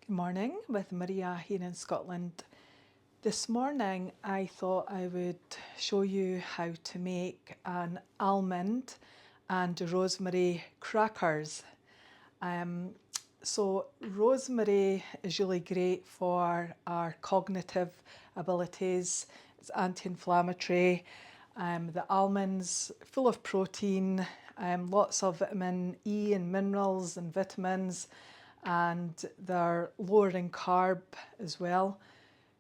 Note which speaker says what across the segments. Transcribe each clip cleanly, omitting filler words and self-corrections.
Speaker 1: Good morning, with Mharia here in Scotland. This morning I thought I would show you how to make an almond and rosemary crackers. So rosemary is really great for our cognitive abilities. It's anti-inflammatory. The almonds full of protein, lots of vitamin E and minerals and vitamins, and they're lower in carb as well,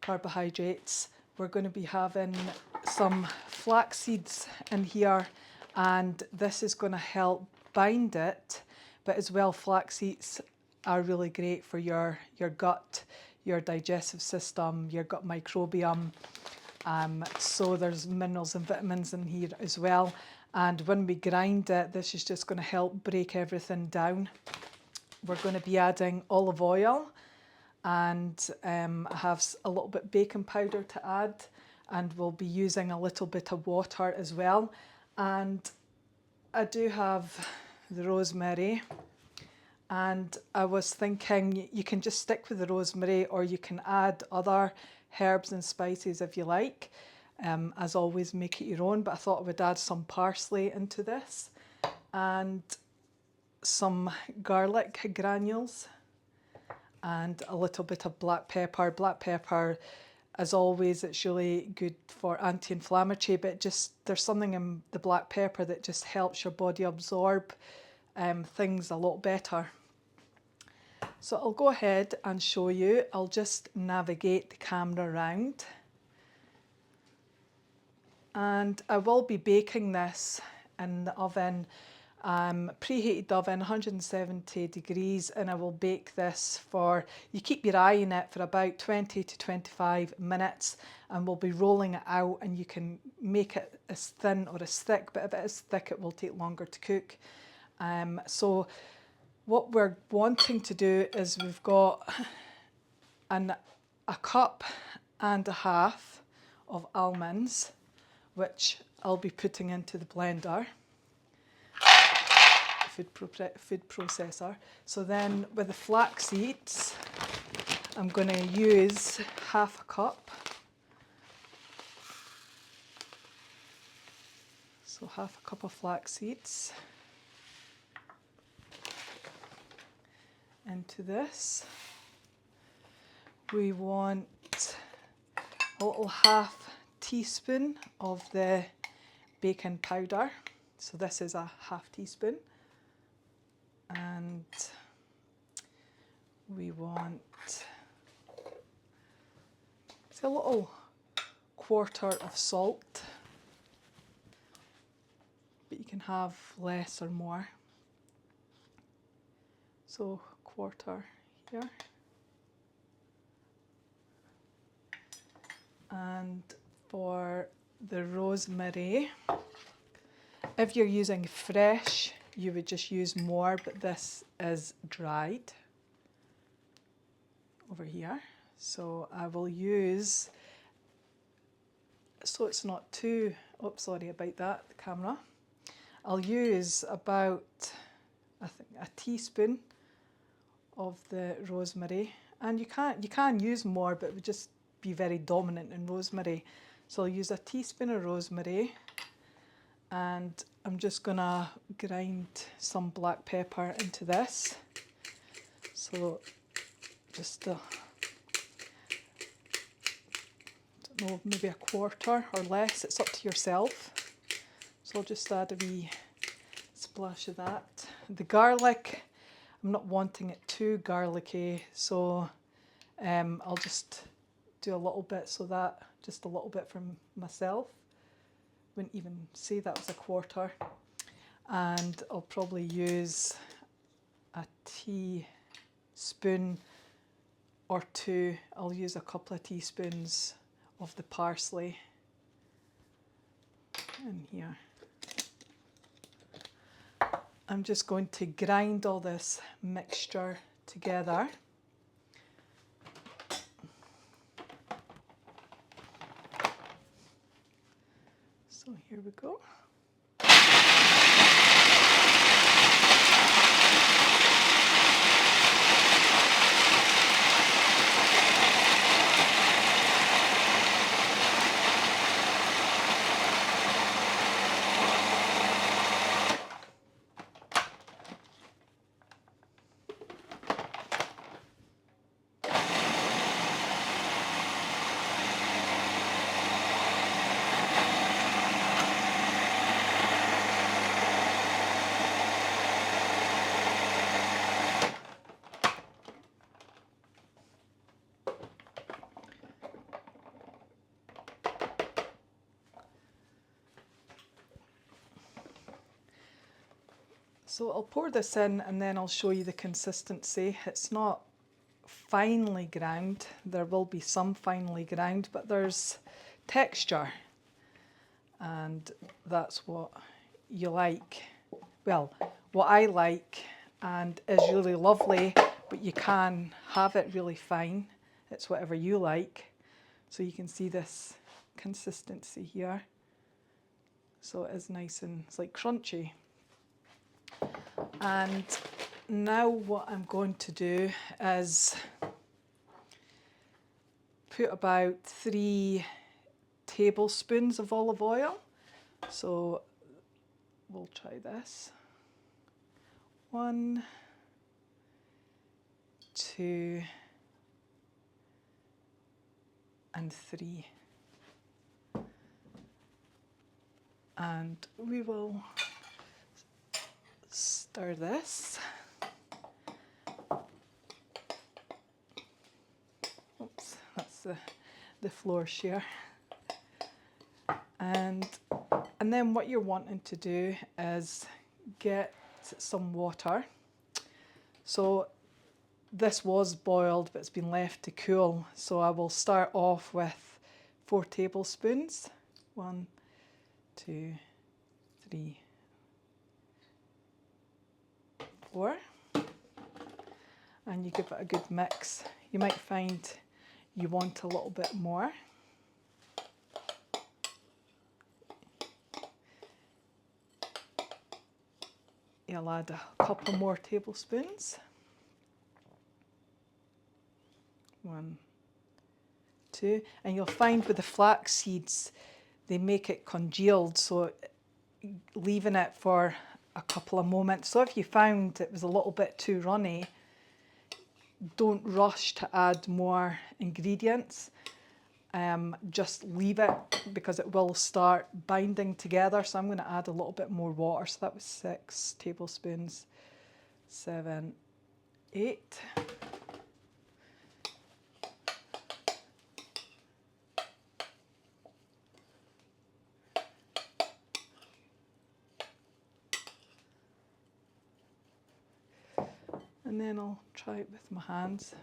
Speaker 1: carbohydrates. We're going to be having some flax seeds in here, and this is going to help bind it, but as well flax seeds are really great for your gut, your digestive system, your gut microbiome. So there's minerals and vitamins in here as well, and when we grind it, this is just going to help break everything down. We're going to be adding olive oil, and I have a little bit baking powder to add, and we'll be using a little bit of water as well. And I do have the rosemary, and I was thinking you can just stick with the rosemary, or you can add other herbs and spices if you like. As always, make it your own, but I thought I would add some parsley into this and some garlic granules and a little bit of black pepper. Black pepper, as always, it's really good for anti-inflammatory, but just there's something in the black pepper that just helps your body absorb things a lot better. So I'll go ahead and show you. I'll just navigate the camera around. And I will be baking this in the oven, preheated oven, 170 degrees, and I will bake this for, you keep your eye on it for about 20 to 25 minutes, and we'll be rolling it out, and you can make it as thin or as thick, but if it is thick it will take longer to cook. So what we're wanting to do is we've got a cup and a half of almonds, which I'll be putting into the blender, food processor. So then with the flax seeds, I'm going to use half a cup. So half a cup of flax seeds into this. We want a little half teaspoon of the baking powder. So this is a half teaspoon. And we want a little quarter of salt, but you can have less or more. So quarter here. And for the rosemary, if you're using fresh, you would just use more, but this is dried over here. So I will use, so it's not too, oops, sorry about that, the camera. I'll use about, I think, a teaspoon of the rosemary, and you can use more, but it would just be very dominant in rosemary. So I'll use a teaspoon of rosemary, and I'm just gonna grind some black pepper into this. So just I don't know, maybe a quarter or less, it's up to yourself. So I'll just add a wee splash of that. The garlic, I'm not wanting it too garlicky, so I'll just do a little bit, so that just a little bit from myself. Wouldn't even say that was a quarter. And I'll probably use a teaspoon or two. I'll use a couple of teaspoons of the parsley in here. I'm just going to grind all this mixture together. So here we go. So I'll pour this in and then I'll show you the consistency. It's not finely ground. There will be some finely ground, but there's texture, and that's what you like. Well, what I like and is really lovely, but you can have it really fine. It's whatever you like. So you can see this consistency here. So it is nice and it's like crunchy. And now what I'm going to do is put about 3 tablespoons of olive oil. So we'll try this. 1, 2, and 3. And we will stir this. Oops, that's the floor shear. And then what you're wanting to do is get some water. So this was boiled, but it's been left to cool. So I will start off with 4 tablespoons. 1, 2, 3, 4. And you give it a good mix. You might find you want a little bit more. You'll add a couple more tablespoons. 1, 2. And you'll find with the flax seeds, they make it congealed, so leaving it for a couple of moments. So if you found it was a little bit too runny, don't rush to add more ingredients. Just leave it because it will start binding together. So I'm going to add a little bit more water. So that was 6 tablespoons, 7, 8. And then I'll try it with my hands.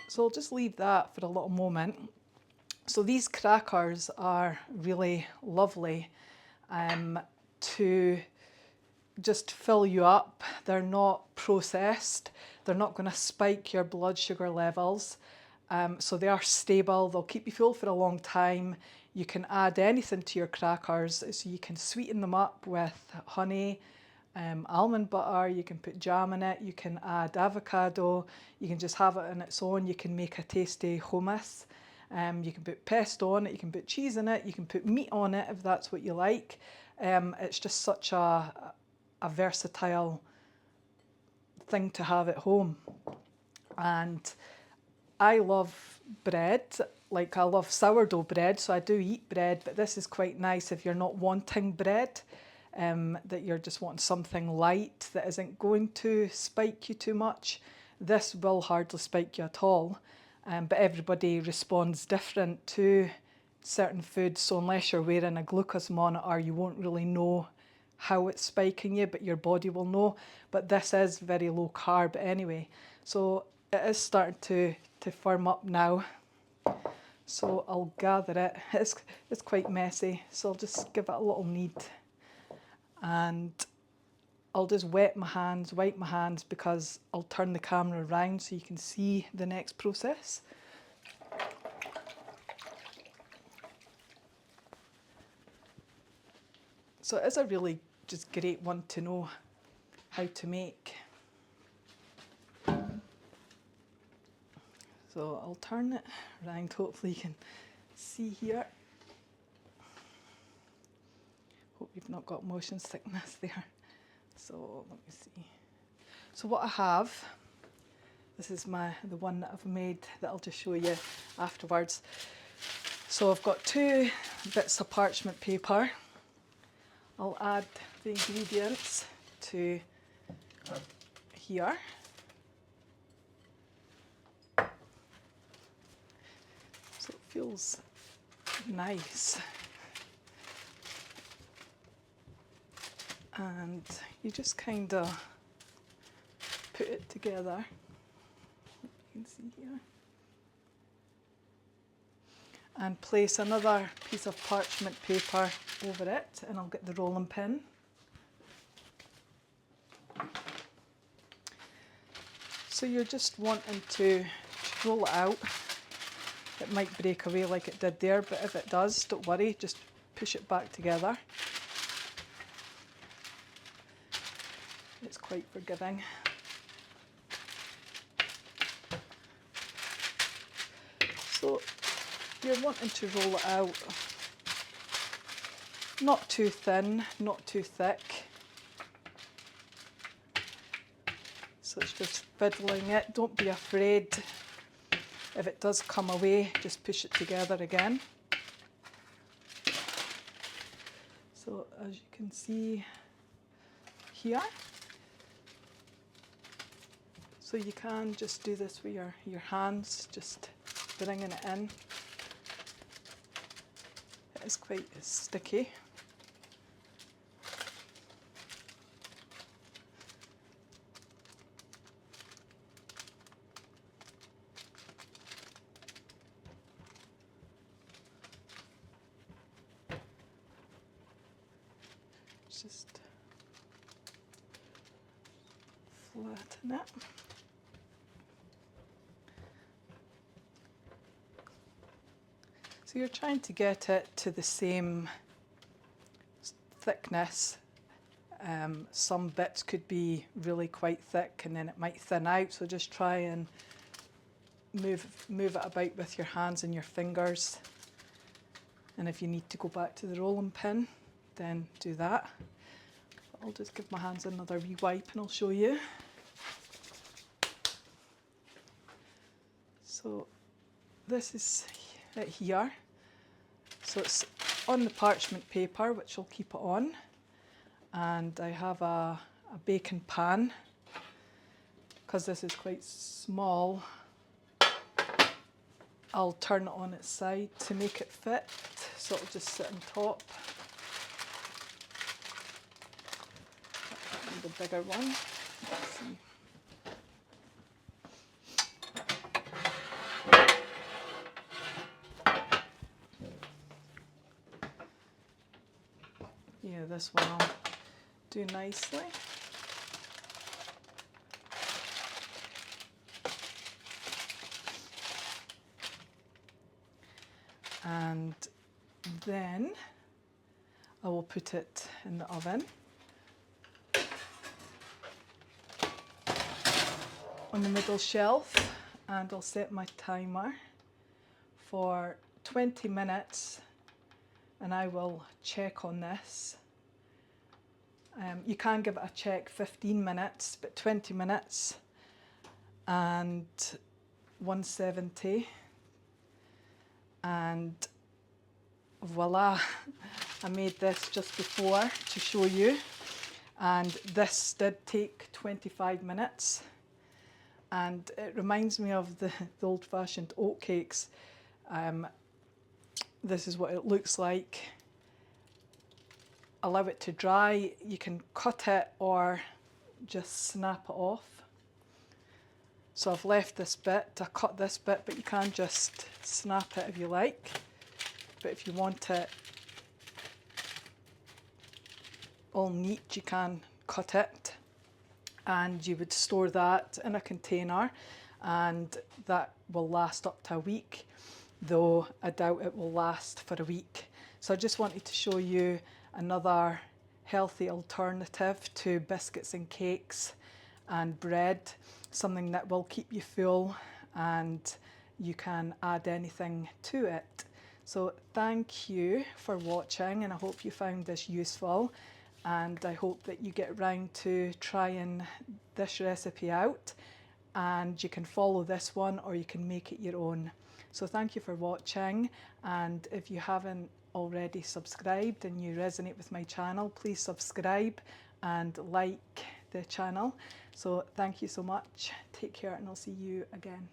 Speaker 1: So I'll just leave that for a little moment. So these crackers are really lovely to just fill you up. They're not processed. They're not going to spike your blood sugar levels. So they are stable. They'll keep you full for a long time. You can add anything to your crackers. So you can sweeten them up with honey, almond butter, you can put jam in it, you can add avocado, you can just have it on its own, you can make a tasty hummus, you can put pesto on it, you can put cheese in it, you can put meat on it if that's what you like. It's just such a versatile thing to have at home. And I love bread, like I love sourdough bread, so I do eat bread, but this is quite nice if you're not wanting bread. That you're just wanting something light that isn't going to spike you too much. This will hardly spike you at all, but everybody responds different to certain foods, so unless you're wearing a glucose monitor you won't really know how it's spiking you, but your body will know. But this is very low carb anyway, so it is starting to firm up now. So I'll gather it. It's quite messy, so I'll just give it a little knead. And I'll just wipe my hands because I'll turn the camera around so you can see the next process. So it is a really just great one to know how to make. So I'll turn it around, hopefully you can see here. Hope you've not got motion sickness there. So let me see. So what I have, this is the one that I've made that I'll just show you afterwards. So I've got 2 bits of parchment paper. I'll add the ingredients to here. So it feels nice. And you just kind of put it together. You can see here. And place another piece of parchment paper over it, and I'll get the rolling pin. So you're just wanting to roll it out. It might break away like it did there, but if it does, don't worry, just push it back together. It's quite forgiving. So you're wanting to roll it out, not too thin, not too thick. So it's just fiddling it. Don't be afraid. If it does come away, just push it together again. So as you can see here, so you can just do this with your hands, just bringing it in. It is quite sticky. Just flatten it. So you're trying to get it to the same thickness. Some bits could be really quite thick and then it might thin out, so just try and move it about with your hands and your fingers. And if you need to go back to the rolling pin, then do that. I'll just give my hands another wee wipe and I'll show you. So this is it here. So it's on the parchment paper, which I'll keep it on. And I have a baking pan. Because this is quite small, I'll turn it on its side to make it fit. So it'll just sit on top. The bigger one. Let's see. Yeah, this one I'll do nicely. And then I will put it in the oven. On the middle shelf, and I'll set my timer for 20 minutes and I will check on this. You can give it a check 15 minutes, but 20 minutes and 170, and voila, I made this just before to show you, and this did take 25 minutes. And it reminds me of the old-fashioned oat cakes. This is what it looks like. Allow it to dry. You can cut it or just snap it off. So I've left this bit, I cut this bit, but you can just snap it if you like. But if you want it all neat, you can cut it. And you would store that in a container, and that will last up to a week, though I doubt it will last for a week. So I just wanted to show you another healthy alternative to biscuits and cakes and bread, something that will keep you full and you can add anything to it. So thank you for watching, and I hope you found this useful. And I hope that you get round to trying this recipe out, and you can follow this one or you can make it your own. So thank you for watching, and if you haven't already subscribed and you resonate with my channel, please subscribe and like the channel. So thank you so much. Take care, and I'll see you again.